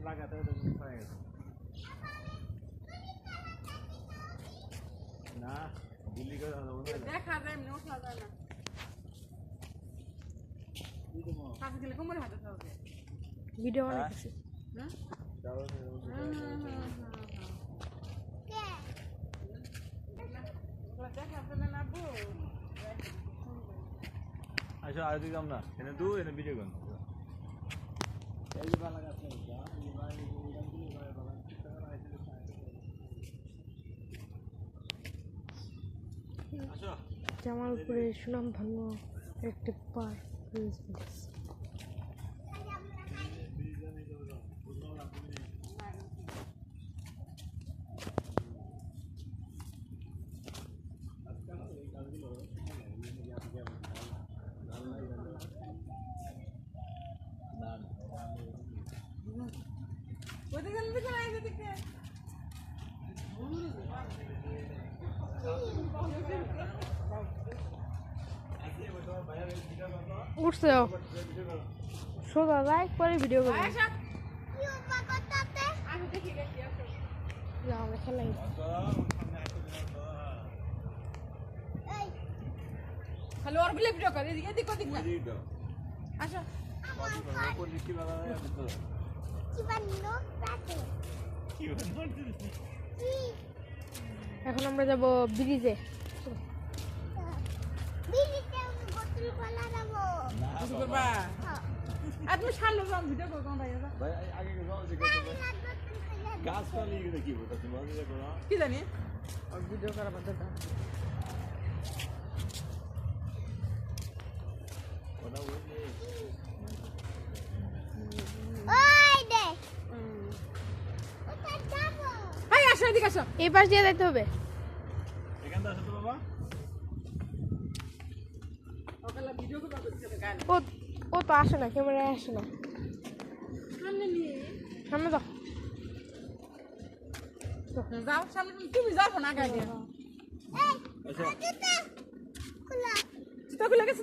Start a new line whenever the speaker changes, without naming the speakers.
লাগাতে না দিল্লি করে দেখা যায় না ওঠা যায় না কাছে গেলে কোমর হাতে থাকবে ভিডিও বানাইছি না আচ্ছা আর দিলাম না এনে দু এনে ভিডিও কর এই বালা গাছে যা এই ভাই এই ভাই বালা আচ্ছা জামালপুরে সুনাম ধন্য একটি পার্ক রয়েছে উঠছে সোজা লাইক করে ভিডিও করে আমরা খেলাই হ্যালো আর বলে ভিডিও করে এদিকে এদিক ওদিক না আচ্ছা এখন আমরা যাব ব্রিজে আপনি সামনে যান ভিডিও করব ভাই ভাই আগে যাও যে গাছ পালি কি বলতা তুমি আগে করো কি জানি আর ভিডিও করা বাদ দাও ওটা ওই ওই দে ওটা যাব ভাই আসো এদিকে আসো এই পাশ দিয়ে যেতে হবে এখান থেকে আসো তো বাবা ওখানে ভিডিও করতে হবে গান ও তো আসে না ক্যামেরায় আসে না সামনে যাও যাও সামনে তুমি যাও না আগে জুতা খুলে গেছে